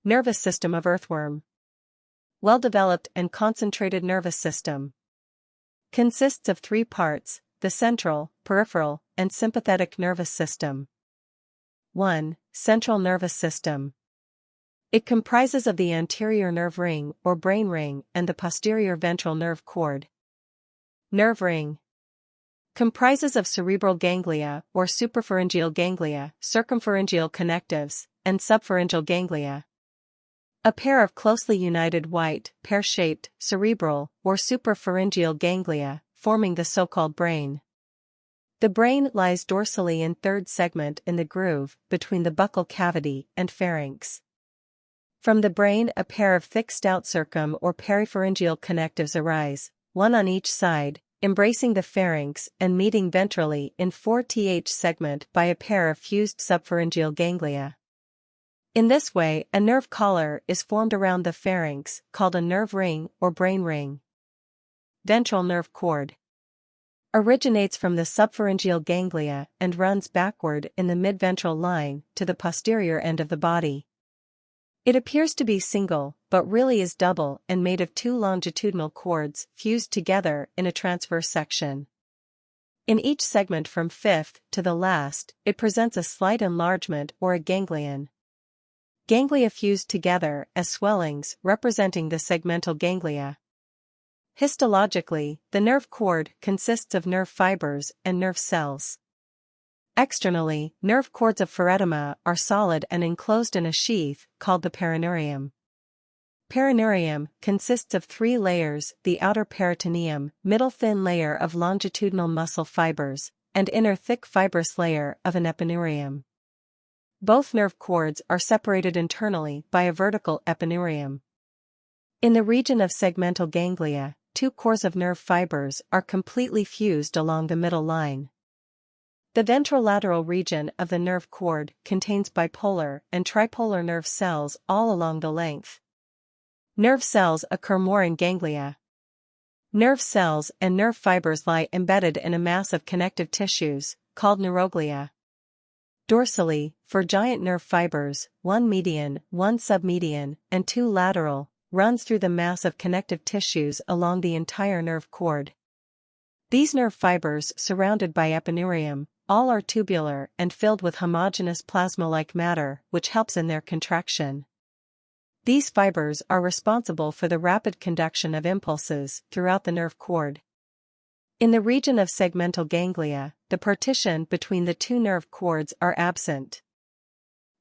Nervous system of earthworm. Well-developed and concentrated nervous system. Consists of three parts: the central, peripheral, and sympathetic nervous system. 1. Central nervous system. It comprises of the anterior nerve ring or brain ring and the posterior ventral nerve cord. Nerve ring. Comprises of cerebral ganglia or supra-pharyngeal ganglia, circumpharyngeal connectives, and sub-pharyngeal ganglia. A pair of closely united white, pear-shaped, cerebral or supra-pharyngeal ganglia, forming the so-called brain. The brain lies dorsally in third segment in the groove between the buccal cavity and pharynx. From the brain a pair of thick stout circum or peripharyngeal connectives arise, one on each side, embracing the pharynx and meeting ventrally in 4th segment by a pair of fused subpharyngeal ganglia. In this way a nerve collar is formed around the pharynx, called a nerve ring or brain ring. Ventral nerve cord. Originates from the subpharyngeal ganglia and runs backward in the midventral line to the posterior end of the body. It appears to be single, but really is double and made of two longitudinal cords fused together in a transverse section. In each segment from fifth to the last, it presents a slight enlargement or a ganglion. Ganglia fused together as swellings representing the segmental ganglia. Histologically, the nerve cord consists of nerve fibers and nerve cells. Externally, nerve cords of pheretima are solid and enclosed in a sheath called the perineurium. Perineurium consists of three layers: the outer peritoneum, middle thin layer of longitudinal muscle fibers, and inner thick fibrous layer of an epineurium. Both nerve cords are separated internally by a vertical epineurium. In the region of segmental ganglia, two cores of nerve fibers are completely fused along the middle line. The ventrolateral region of the nerve cord contains bipolar and tripolar nerve cells all along the length. Nerve cells occur more in ganglia. Nerve cells and nerve fibers lie embedded in a mass of connective tissues, called neuroglia. Dorsally, for giant nerve fibers, one median, one submedian, and two lateral, runs through the mass of connective tissues along the entire nerve cord. These nerve fibers, surrounded by epineurium, all are tubular and filled with homogeneous plasma-like matter, which helps in their contraction. These fibers are responsible for the rapid conduction of impulses throughout the nerve cord. In the region of segmental ganglia, the partition between the two nerve cords are absent.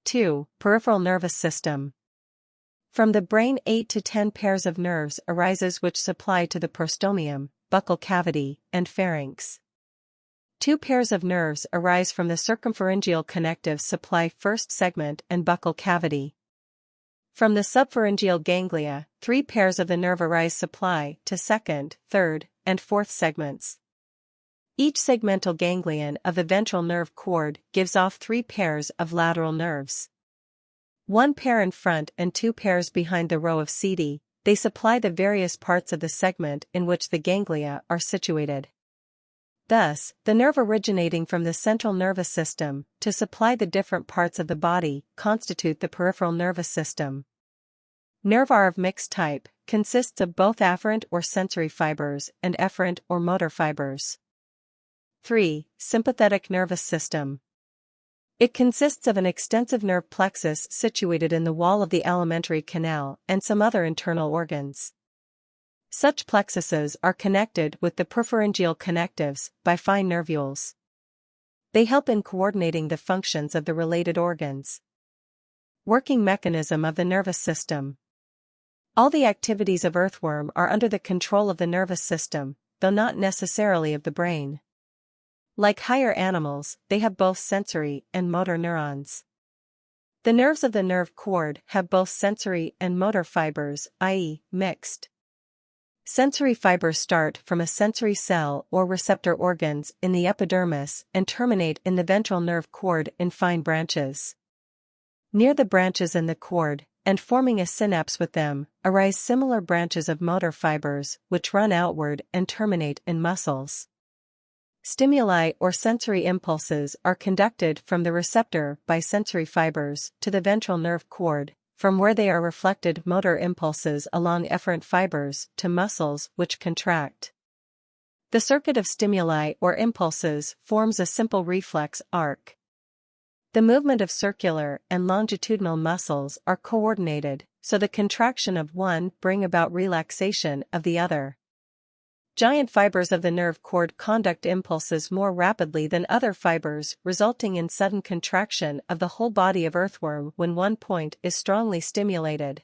2. Peripheral nervous system. From the brain 8 to 10 pairs of nerves arises which supply to the prostomium, buccal cavity, and pharynx. 2 pairs of nerves arise from the circumpharyngeal connectives supply first segment and buccal cavity. From the subpharyngeal ganglia, 3 pairs of the nerve arise supply to second, third, and fourth segments. Each segmental ganglion of the ventral nerve cord gives off 3 pairs of lateral nerves. 1 pair in front and 2 pairs behind the row of setae. They supply the various parts of the segment in which the ganglia are situated. Thus, the nerve originating from the central nervous system to supply the different parts of the body constitute the peripheral nervous system. Nerve are of mixed type, consists of both afferent or sensory fibers and efferent or motor fibers. 3. Sympathetic nervous system. It consists of an extensive nerve plexus situated in the wall of the alimentary canal and some other internal organs. Such plexuses are connected with the peripharyngeal connectives by fine nervules. They help in coordinating the functions of the related organs. Working mechanism of the nervous system. All the activities of earthworm are under the control of the nervous system, though not necessarily of the brain. Like higher animals, they have both sensory and motor neurons. The nerves of the nerve cord have both sensory and motor fibers, i.e., mixed. Sensory fibers start from a sensory cell or receptor organs in the epidermis and terminate in the ventral nerve cord in fine branches. Near the branches in the cord, and forming a synapse with them, arise similar branches of motor fibers which run outward and terminate in muscles. Stimuli or sensory impulses are conducted from the receptor by sensory fibers to the ventral nerve cord, from where they are reflected motor impulses along efferent fibers to muscles which contract. The circuit of stimuli or impulses forms a simple reflex arc. The movement of circular and longitudinal muscles are coordinated, so the contraction of one bring about relaxation of the other. Giant fibers of the nerve cord conduct impulses more rapidly than other fibers, resulting in sudden contraction of the whole body of earthworm when one point is strongly stimulated.